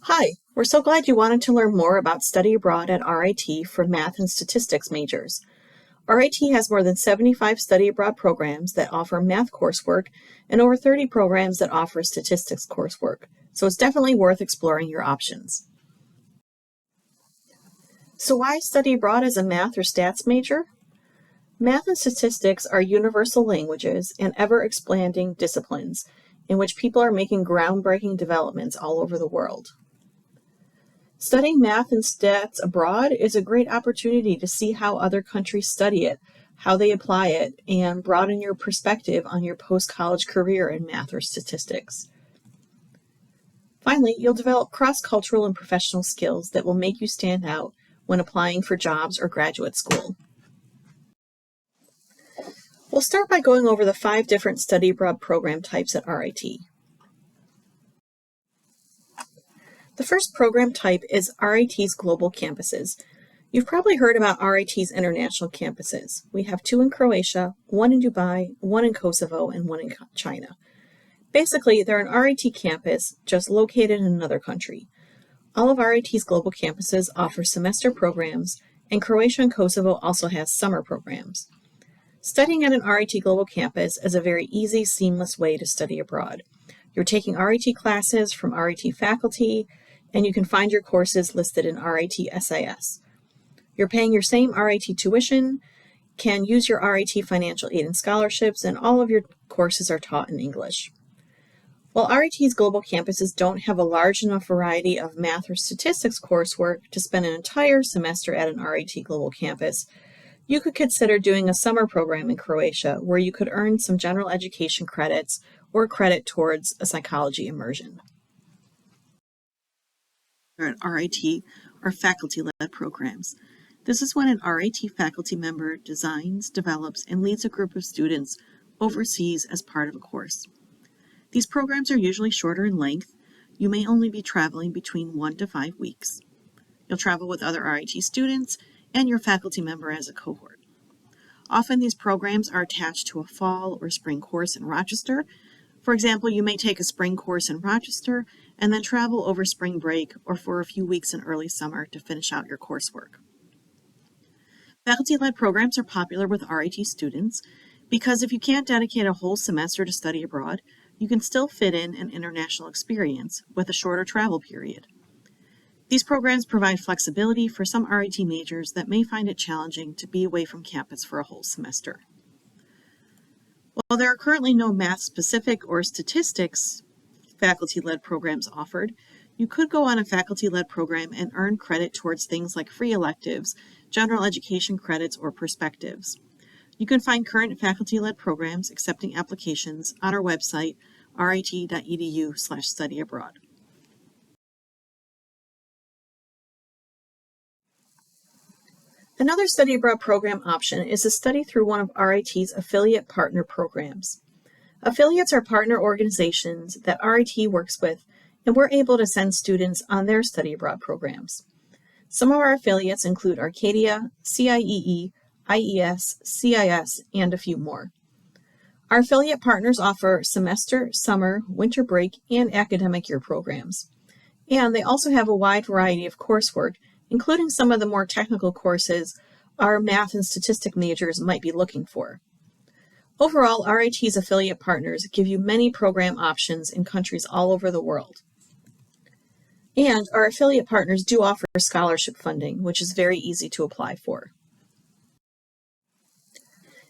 Hi, we're so glad you wanted to learn more about study abroad at RIT for Math and Statistics majors. RIT has more than 75 study abroad programs that offer math coursework and over 30 programs that offer statistics coursework, so it's definitely worth exploring your options. So why study abroad as a math or stats major? Math and statistics are universal languages and ever-expanding disciplines in which people are making groundbreaking developments all over the world. Studying math and stats abroad is a great opportunity to see how other countries study it, how they apply it, and broaden your perspective on your post-college career in math or statistics. Finally, you'll develop cross-cultural and professional skills that will make you stand out when applying for jobs or graduate school. We'll start by going over the 5 different study abroad program types at RIT. The first program type is RIT's global campuses. You've probably heard about RIT's international campuses. We have 2 in Croatia, 1 in Dubai, 1 in Kosovo, and 1 in China. Basically, they're an RIT campus just located in another country. All of RIT's global campuses offer semester programs, and Croatia and Kosovo also has summer programs. Studying at an RIT global campus is a very easy, seamless way to study abroad. You're taking RIT classes from RIT faculty, and you can find your courses listed in RIT SIS. You're paying your same RIT tuition, can use your RIT financial aid and scholarships, and all of your courses are taught in English. While RIT's global campuses don't have a large enough variety of math or statistics coursework to spend an entire semester at an RIT global campus, you could consider doing a summer program in Croatia where you could earn some general education credits or credit towards a psychology immersion. At RIT are faculty-led programs. This is when an RIT faculty member designs, develops, and leads a group of students overseas as part of a course. These programs are usually shorter in length. You may only be traveling between 1 to 5 weeks. You'll travel with other RIT students and your faculty member as a cohort. Often these programs are attached to a fall or spring course in Rochester. For example, you may take a spring course in Rochester and then travel over spring break or for a few weeks in early summer to finish out your coursework. Faculty-led programs are popular with RIT students because if you can't dedicate a whole semester to study abroad, you can still fit in an international experience with a shorter travel period. These programs provide flexibility for some RIT majors that may find it challenging to be away from campus for a whole semester. While there are currently no math-specific or statistics faculty-led programs offered, you could go on a faculty-led program and earn credit towards things like free electives, general education credits, or perspectives. You can find current faculty-led programs accepting applications on our website, rit.edu/studyabroad. Another study abroad program option is to study through one of RIT's affiliate partner programs. Affiliates are partner organizations that RIT works with, and we're able to send students on their study abroad programs. Some of our affiliates include Arcadia, CIEE, IES, CIS, and a few more. Our affiliate partners offer semester, summer, winter break, and academic year programs. And they also have a wide variety of coursework, including some of the more technical courses our math and statistics majors might be looking for. Overall, RIT's affiliate partners give you many program options in countries all over the world. And our affiliate partners do offer scholarship funding, which is very easy to apply for.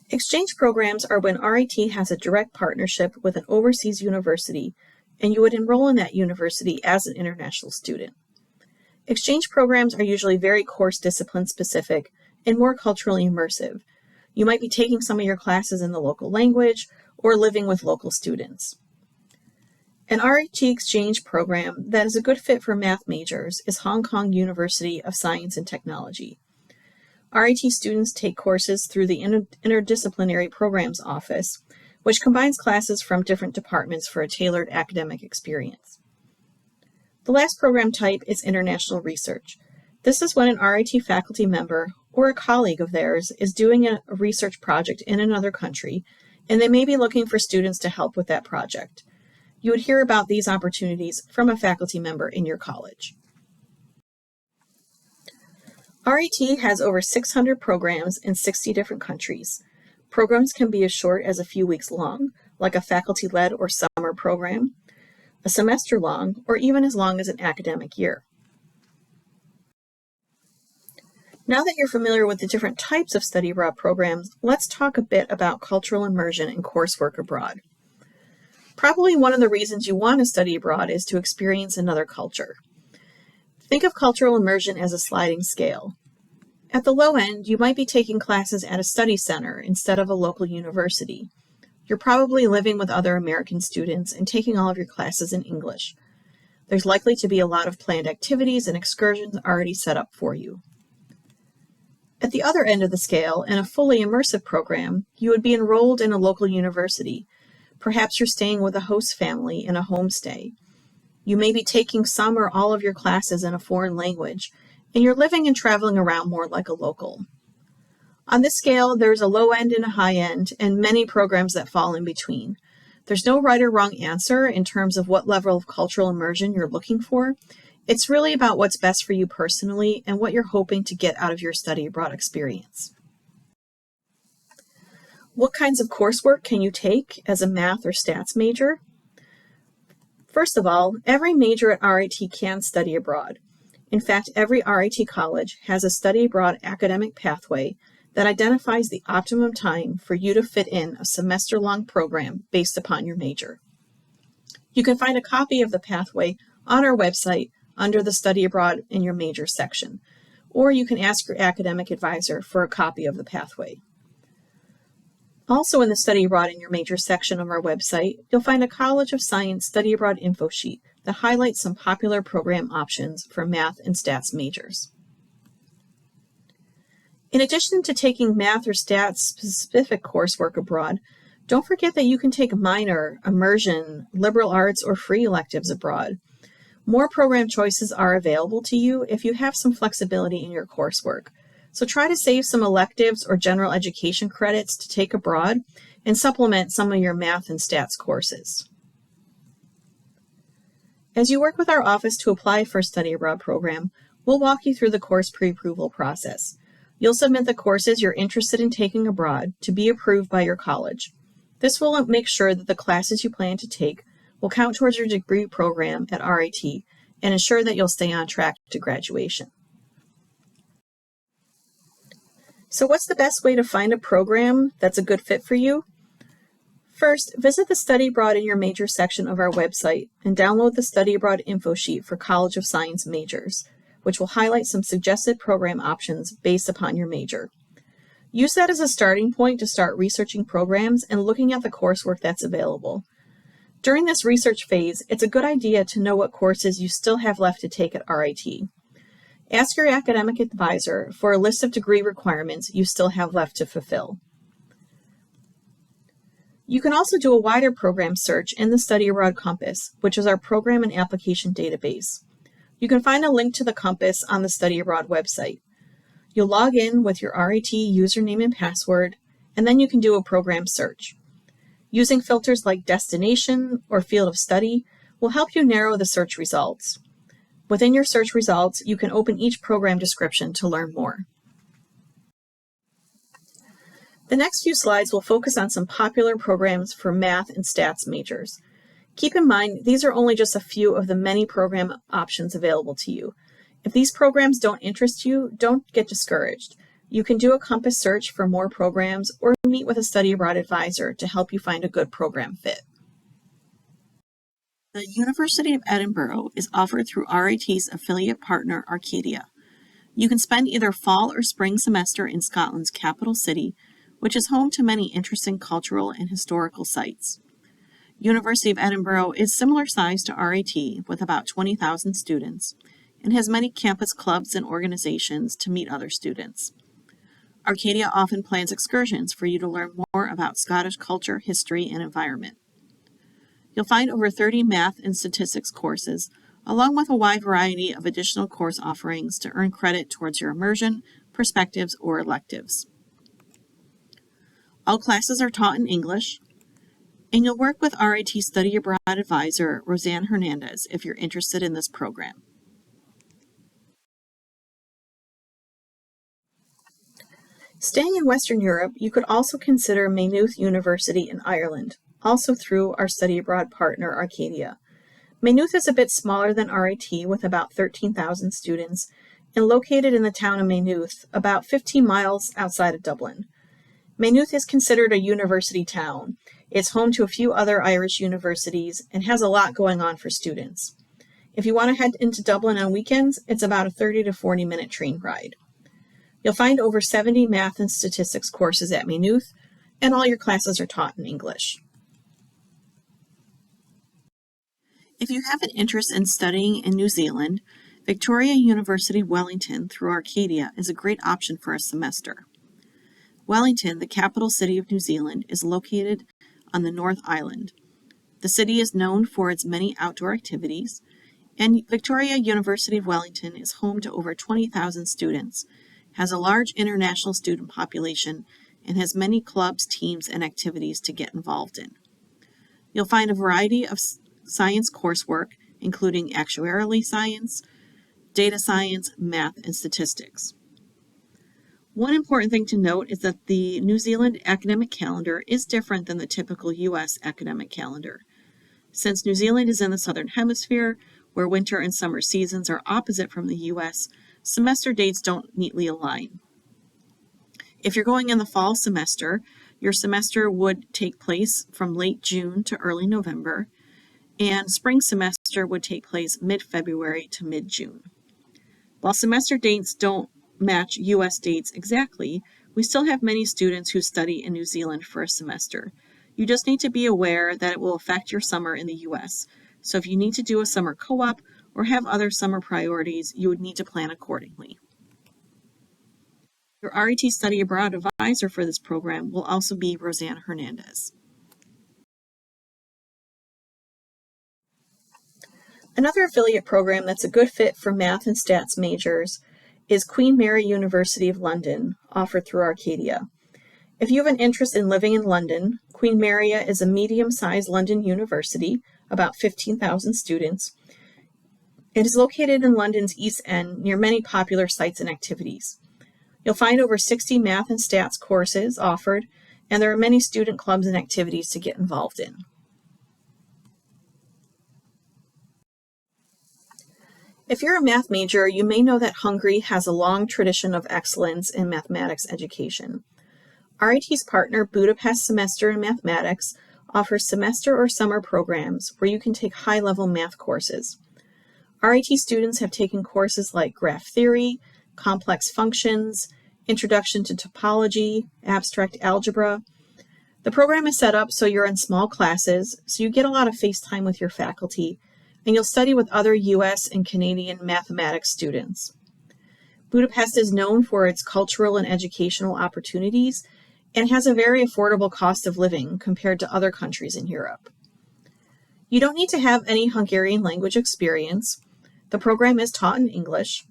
Exchange programs are when RIT has a direct partnership with an overseas university, and you would enroll in that university as an international student. Exchange programs are usually very course discipline specific and more culturally immersive. You might be taking some of your classes in the local language or living with local students. An RIT exchange program that is a good fit for math majors is Hong Kong University of Science and Technology. RIT students take courses through the Interdisciplinary Programs Office, which combines classes from different departments for a tailored academic experience. The last program type is international research. This is when an RIT faculty member or a colleague of theirs is doing a research project in another country, and they may be looking for students to help with that project. you would hear about these opportunities from a faculty member in your college. RIT has over 600 programs in 60 different countries. Programs can be as short as a few weeks long, like a faculty-led or summer program, a semester long, or even as long as an academic year. Now that you're familiar with the different types of study abroad programs, let's talk a bit about cultural immersion and coursework abroad. Probably one of the reasons you want to study abroad is to experience another culture. Think of cultural immersion as a sliding scale. At the low end, you might be taking classes at a study center instead of a local university. You're probably living with other American students and taking all of your classes in English. There's likely to be a lot of planned activities and excursions already set up for you. At the other end of the scale, in a fully immersive program, you would be enrolled in a local university. Perhaps you're staying with a host family in a homestay. You may be taking some or all of your classes in a foreign language, and you're living and traveling around more like a local. On this scale, there's a low end and a high end, and many programs that fall in between. There's no right or wrong answer in terms of what level of cultural immersion you're looking for. It's really about what's best for you personally and what you're hoping to get out of your study abroad experience. What kinds of coursework can you take as a math or stats major? First of all, every major at RIT can study abroad. In fact, every RIT college has a study abroad academic pathway that identifies the optimum time for you to fit in a semester-long program based upon your major. You can find a copy of the pathway on our website under the Study Abroad in your major section, or you can ask your academic advisor for a copy of the pathway. Also in the Study Abroad in your major section of our website, you'll find a College of Science Study Abroad info sheet that highlights some popular program options for math and stats majors. In addition to taking math or stats specific coursework abroad, don't forget that you can take minor, immersion, liberal arts, or free electives abroad. More program choices are available to you if you have some flexibility in your coursework. So try to save some electives or general education credits to take abroad and supplement some of your math and stats courses. As you work with our office to apply for a study abroad program, we'll walk you through the course pre-approval process. You'll submit the courses you're interested in taking abroad to be approved by your college. This will make sure that the classes you plan to take will count towards your degree program at RIT and ensure that you'll stay on track to graduation. So what's the best way to find a program that's a good fit for you? First, visit the Study Abroad in your major section of our website and download the Study Abroad info sheet for College of Science majors, which will highlight some suggested program options based upon your major. Use that as a starting point to start researching programs and looking at the coursework that's available. During this research phase, it's a good idea to know what courses you still have left to take at RIT. Ask your academic advisor for a list of degree requirements you still have left to fulfill. You can also do a wider program search in the Study Abroad Compass, which is our program and application database. You can find a link to the Compass on the Study Abroad website. You'll log in with your RIT username and password, and then you can do a program search. Using filters like destination or field of study will help you narrow the search results. Within your search results, you can open each program description to learn more. The next few slides will focus on some popular programs for math and stats majors. Keep in mind, these are only just a few of the many program options available to you. If these programs don't interest you, don't get discouraged. You can do a Compass search for more programs or meet with a study abroad advisor to help you find a good program fit. The University of Edinburgh is offered through RIT's affiliate partner, Arcadia. You can spend either fall or spring semester in Scotland's capital city, which is home to many interesting cultural and historical sites. University of Edinburgh is similar size to RIT with about 20,000 students and has many campus clubs and organizations to meet other students. Arcadia often plans excursions for you to learn more about Scottish culture, history, and environment. You'll find over 30 math and statistics courses, along with a wide variety of additional course offerings to earn credit towards your immersion, perspectives, or electives. All classes are taught in English. And you'll work with RIT Study Abroad advisor Roseanne Hernandez if you're interested in this program. Staying in Western Europe, you could also consider Maynooth University in Ireland, also through our study abroad partner Arcadia. Maynooth is a bit smaller than RIT with about 13,000 students and located in the town of Maynooth, about 15 miles outside of Dublin. Maynooth is considered a university town. It's home to a few other Irish universities and has a lot going on for students. If you want to head into Dublin on weekends, it's about a 30 to 40-minute train ride. You'll find over 70 math and statistics courses at Maynooth, and all your classes are taught in English. If you have an interest in studying in New Zealand, Victoria University Wellington through Arcadia is a great option for a semester. Wellington, the capital city of New Zealand, is located on the North Island. The city is known for its many outdoor activities, and Victoria University of Wellington is home to over 20,000 students, has a large international student population, and has many clubs, teams, and activities to get involved in. You'll find a variety of science coursework, including actuarial science, data science, math, and statistics. One important thing to note is that the New Zealand academic calendar is different than the typical U.S. academic calendar. Since New Zealand is in the Southern Hemisphere, where winter and summer seasons are opposite from the U.S., semester dates don't neatly align. If you're going in the fall semester, your semester would take place from late June to early November, and spring semester would take place mid-February to mid-June. While semester dates don't match U.S. dates exactly, we still have many students who study in New Zealand for a semester. You just need to be aware that it will affect your summer in the U.S., so if you need to do a summer co-op or have other summer priorities, you would need to plan accordingly. Your RIT Study Abroad advisor for this program will also be Roseanne Hernandez. Another affiliate program that's a good fit for math and stats majors is Queen Mary University of London, offered through Arcadia. If you have an interest in living in London, Queen Mary is a medium-sized London university, about 15,000 students. It is located in London's East End, near many popular sites and activities. You'll find over 60 math and stats courses offered, and there are many student clubs and activities to get involved in. If you're a math major, you may know that Hungary has a long tradition of excellence in mathematics education. RIT's partner, Budapest Semester in Mathematics, offers semester or summer programs where you can take high-level math courses. RIT students have taken courses like graph theory, complex functions, introduction to topology, abstract algebra. The program is set up so you're in small classes, so you get a lot of face time with your faculty, and you'll study with other U.S. and Canadian mathematics students. Budapest is known for its cultural and educational opportunities and has a very affordable cost of living compared to other countries in Europe. You don't need to have any Hungarian language experience. The program is taught in English.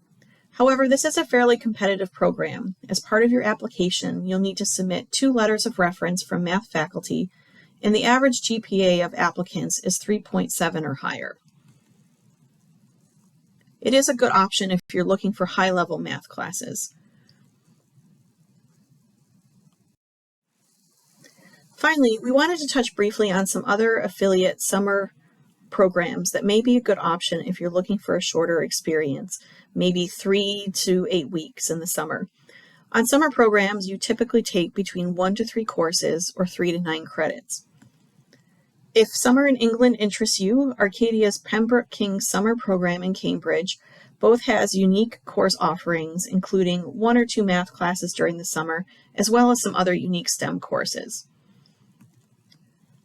However, this is a fairly competitive program. As part of your application, you'll need to submit 2 letters of reference from math faculty, and the average GPA of applicants is 3.7 or higher. It is a good option if you're looking for high-level math classes. Finally, we wanted to touch briefly on some other affiliate summer programs that may be a good option if you're looking for a shorter experience, maybe 3 to 8 weeks in the summer. On summer programs, you typically take between 1 to 3 courses or 3 to 9 credits. If summer in England interests you, Arcadia's Pembroke King summer program in Cambridge both has unique course offerings, including 1 or 2 math classes during the summer, as well as some other unique STEM courses.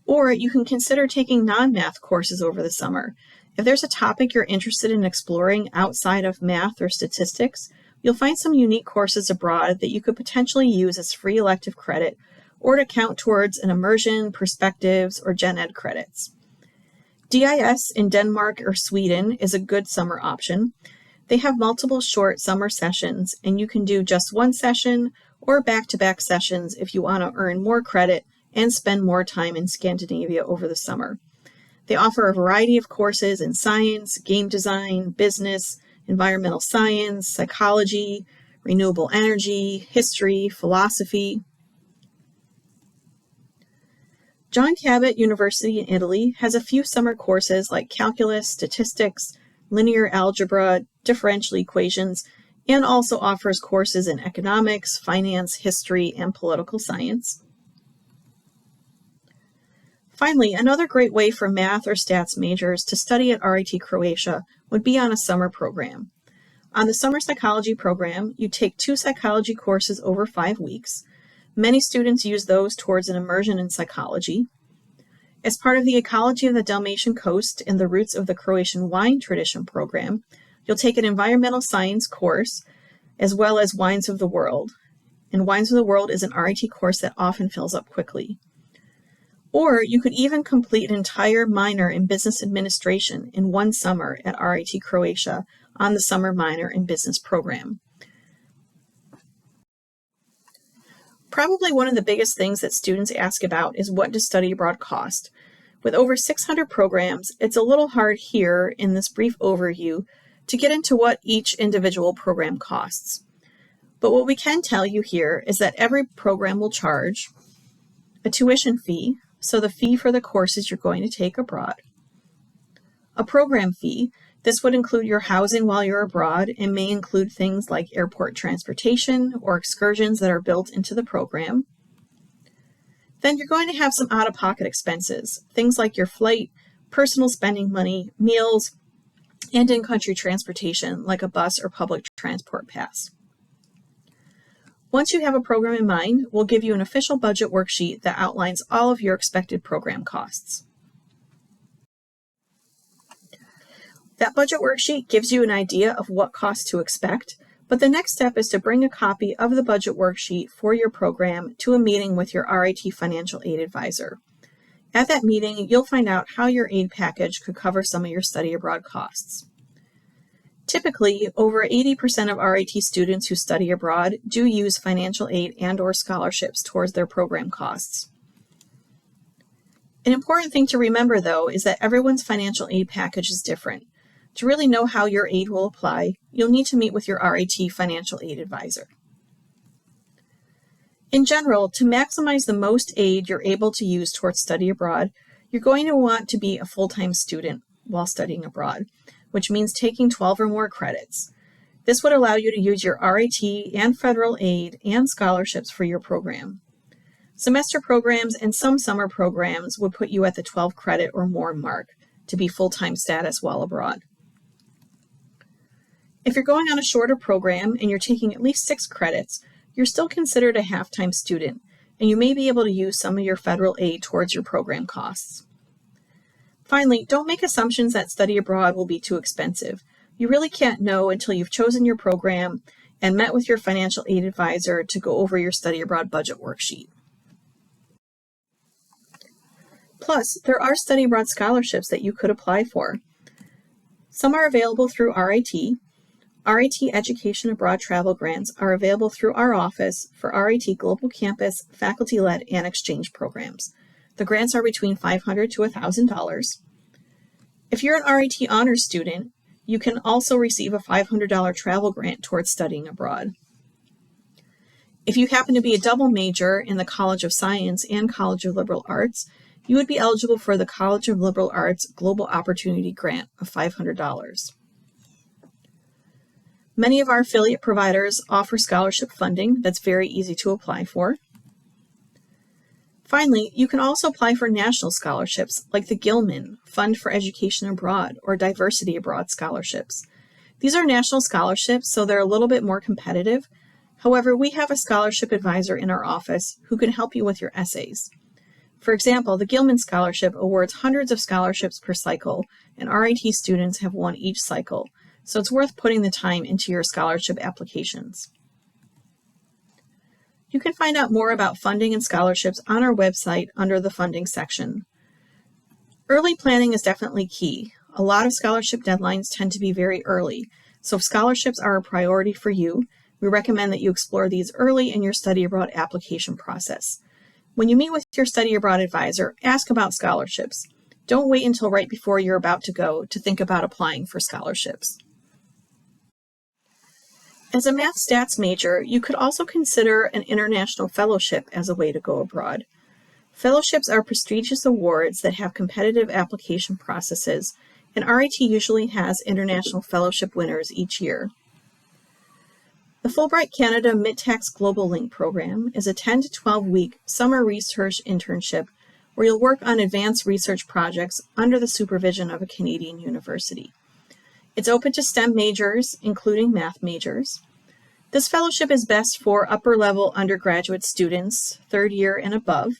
Or you can consider taking non-math courses over the summer. If there's a topic you're interested in exploring outside of math or statistics, you'll find some unique courses abroad that you could potentially use as free elective credit or to count towards an immersion, perspectives, or gen ed credits. DIS in Denmark or Sweden is a good summer option. They have multiple short summer sessions, and you can do just one session or back-to-back sessions if you want to earn more credit and spend more time in Scandinavia over the summer. They offer a variety of courses in science, game design, business, environmental science, psychology, renewable energy, history, philosophy. John Cabot University in Italy has a few summer courses like calculus, statistics, linear algebra, differential equations, and also offers courses in economics, finance, history, and political science. Finally, another great way for math or stats majors to study at RIT Croatia would be on a summer program. On the summer psychology program, you take 2 psychology courses over 5 weeks. Many students use those towards an immersion in psychology. As part of the Ecology of the Dalmatian Coast and the Roots of the Croatian Wine Tradition program, you'll take an environmental science course as well as Wines of the World. And Wines of the World is an RIT course that often fills up quickly. Or you could even complete an entire minor in business administration in one summer at RIT Croatia on the summer minor in business program. Probably one of the biggest things that students ask about is, what does study abroad cost? With over 600 programs, it's a little hard here in this brief overview to get into what each individual program costs. But what we can tell you here is that every program will charge a tuition fee, so the fee for the courses you're going to take abroad, a program fee. This would include your housing while you're abroad and may include things like airport transportation or excursions that are built into the program. Then you're going to have some out-of-pocket expenses, things like your flight, personal spending money, meals, and in-country transportation like a bus or public transport pass. Once you have a program in mind, we'll give you an official budget worksheet that outlines all of your expected program costs. That budget worksheet gives you an idea of what costs to expect, but the next step is to bring a copy of the budget worksheet for your program to a meeting with your RIT financial aid advisor. At that meeting, you'll find out how your aid package could cover some of your study abroad costs. Typically, over 80% of RIT students who study abroad do use financial aid and/or scholarships towards their program costs. An important thing to remember, though, is that everyone's financial aid package is different. To really know how your aid will apply, you'll need to meet with your RIT financial aid advisor. In general, to maximize the most aid you're able to use towards study abroad, you're going to want to be a full-time student while studying abroad, which means taking 12 or more credits. This would allow you to use your RIT and federal aid and scholarships for your program. Semester programs and some summer programs would put you at the 12 credit or more mark to be full-time status while abroad. If you're going on a shorter program and you're taking at least 6 credits, you're still considered a half-time student, and you may be able to use some of your federal aid towards your program costs. Finally, don't make assumptions that study abroad will be too expensive. You really can't know until you've chosen your program and met with your financial aid advisor to go over your study abroad budget worksheet. Plus, there are study abroad scholarships that you could apply for. Some are available through RIT. RIT Education Abroad Travel Grants are available through our office for RIT Global Campus, faculty-led, and exchange programs. The grants are between $500 to $1,000. If you're an RIT honors student, you can also receive a $500 travel grant towards studying abroad. If you happen to be a double major in the College of Science and College of Liberal Arts, you would be eligible for the College of Liberal Arts Global Opportunity Grant of $500. Many of our affiliate providers offer scholarship funding that's very easy to apply for. Finally, you can also apply for national scholarships like the Gilman Fund for Education Abroad or Diversity Abroad scholarships. These are national scholarships, so they're a little bit more competitive. However, we have a scholarship advisor in our office who can help you with your essays. For example, the Gilman Scholarship awards hundreds of scholarships per cycle, and RIT students have won each cycle, so it's worth putting the time into your scholarship applications. You can find out more about funding and scholarships on our website under the funding section. Early planning is definitely key. A lot of scholarship deadlines tend to be very early, so if scholarships are a priority for you, we recommend that you explore these early in your study abroad application process. When you meet with your study abroad advisor, ask about scholarships. Don't wait until right before you're about to go to think about applying for scholarships. As a math stats major, you could also consider an international fellowship as a way to go abroad. Fellowships are prestigious awards that have competitive application processes, and RIT usually has international fellowship winners each year. The Fulbright Canada Mid-Tax Global Link program is a 10 to 12-week summer research internship where you'll work on advanced research projects under the supervision of a Canadian university. It's open to STEM majors, including math majors. This fellowship is best for upper-level undergraduate students, third year and above,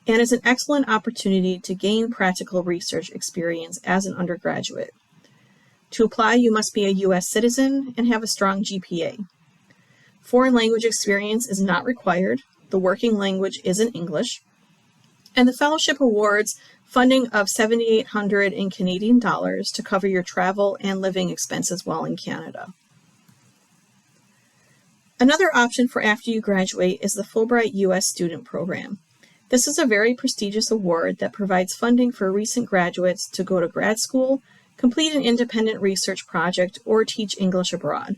and is an excellent opportunity to gain practical research experience as an undergraduate. To apply, you must be a U.S. citizen and have a strong GPA. Foreign language experience is not required. The working language is in English. And the fellowship awards funding of $7,800 in Canadian dollars to cover your travel and living expenses while in Canada. Another option for after you graduate is the Fulbright U.S. Student Program. This is a very prestigious award that provides funding for recent graduates to go to grad school, complete an independent research project, or teach English abroad.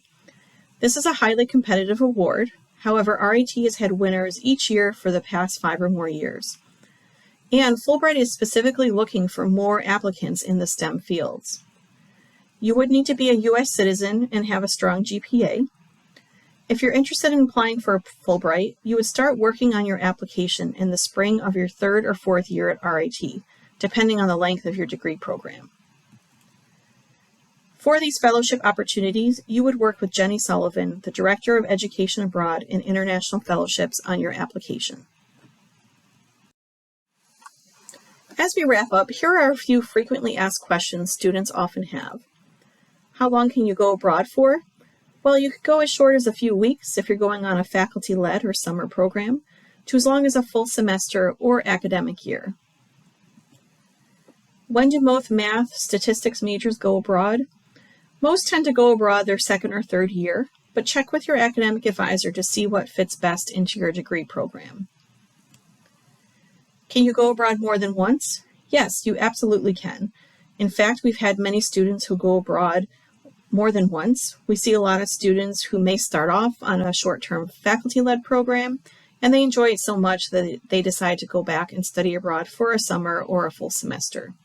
This is a highly competitive award. However, RIT has had winners each year for the past 5 or more years. And Fulbright is specifically looking for more applicants in the STEM fields. You would need to be a U.S. citizen and have a strong GPA. If you're interested in applying for Fulbright, you would start working on your application in the spring of your 3rd or 4th year at RIT, depending on the length of your degree program. For these fellowship opportunities, you would work with Jenny Sullivan, the Director of Education Abroad and International Fellowships, on your application. As we wrap up, here are a few frequently asked questions students often have. How long can you go abroad for? Well, you could go as short as a few weeks if you're going on a faculty-led or summer program, to as long as a full semester or academic year. When do most math statistics majors go abroad? Most tend to go abroad their 2nd or 3rd year, but check with your academic advisor to see what fits best into your degree program. Can you go abroad more than once? Yes, you absolutely can. In fact, we've had many students who go abroad more than once. We see a lot of students who may start off on a short-term faculty-led program, and they enjoy it so much that they decide to go back and study abroad for a summer or a full semester.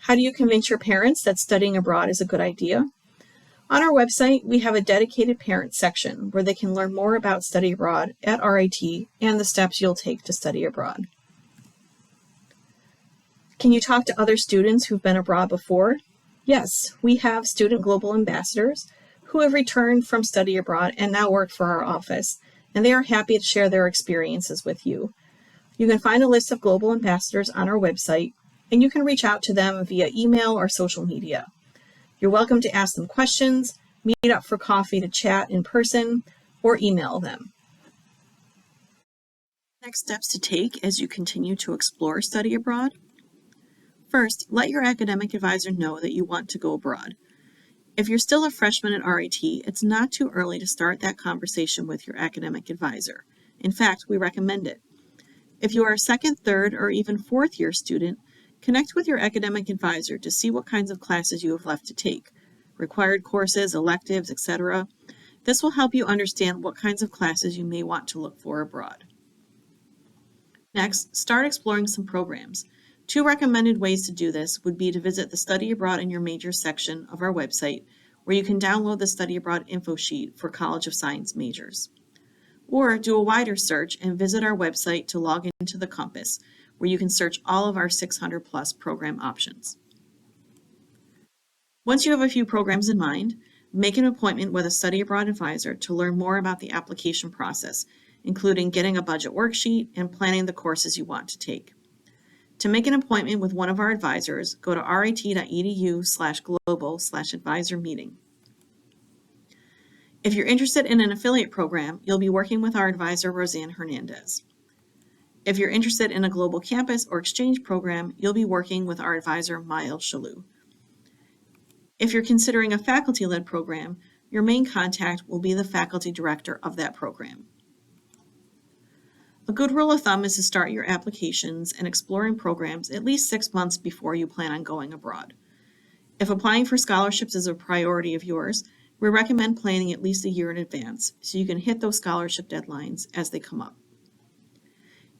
How do you convince your parents that studying abroad is a good idea? On our website, we have a dedicated parent section where they can learn more about study abroad at RIT and the steps you'll take to study abroad. Can you talk to other students who've been abroad before? Yes, we have student global ambassadors who have returned from study abroad and now work for our office, and they are happy to share their experiences with you. You can find a list of global ambassadors on our website, and you can reach out to them via email or social media. You're welcome to ask them questions, meet up for coffee to chat in person, or email them. Next steps to take as you continue to explore study abroad. First, let your academic advisor know that you want to go abroad. If you're still a freshman at RIT, it's not too early to start that conversation with your academic advisor. In fact, we recommend it. If you are a 2nd, 3rd, or even 4th year student, connect with your academic advisor to see what kinds of classes you have left to take, required courses, electives, etc. This will help you understand what kinds of classes you may want to look for abroad. Next, start exploring some programs. 2 recommended ways to do this would be to visit the Study Abroad in Your Major section of our website, where you can download the Study Abroad info sheet for College of Science majors. Or do a wider search and visit our website to log into the Compass, where you can search all of our 600-plus program options. Once you have a few programs in mind, make an appointment with a study abroad advisor to learn more about the application process, including getting a budget worksheet and planning the courses you want to take. To make an appointment with one of our advisors, go to rit.edu/global/advisor meeting. If you're interested in an affiliate program, you'll be working with our advisor, Roseanne Hernandez. If you're interested in a global campus or exchange program, you'll be working with our advisor, Maël Chalou. If you're considering a faculty-led program, your main contact will be the faculty director of that program. A good rule of thumb is to start your applications and exploring programs at least 6 months before you plan on going abroad. If applying for scholarships is a priority of yours, we recommend planning at least a year in advance so you can hit those scholarship deadlines as they come up.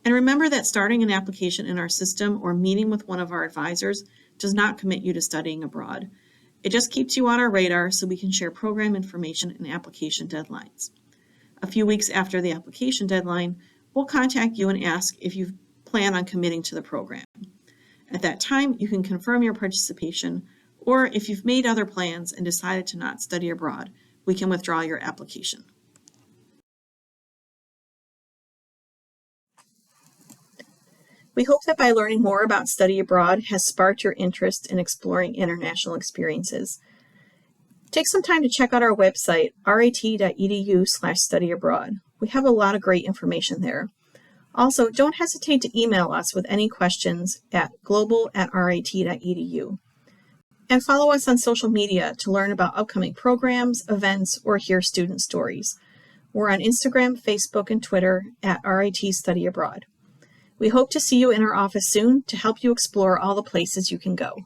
And remember that starting an application in our system or meeting with one of our advisors does not commit you to studying abroad. It just keeps you on our radar so we can share program information and application deadlines. A few weeks after the application deadline, we'll contact you and ask if you plan on committing to the program. At that time, you can confirm your participation, or if you've made other plans and decided to not study abroad, we can withdraw your application. We hope that by learning more about study abroad has sparked your interest in exploring international experiences. Take some time to check out our website, rit.edu/studyabroad. We have a lot of great information there. Also, don't hesitate to email us with any questions at global@rit.edu. And follow us on social media to learn about upcoming programs, events, or hear student stories. We're on Instagram, Facebook, and Twitter at RIT Study Abroad. We hope to see you in our office soon to help you explore all the places you can go.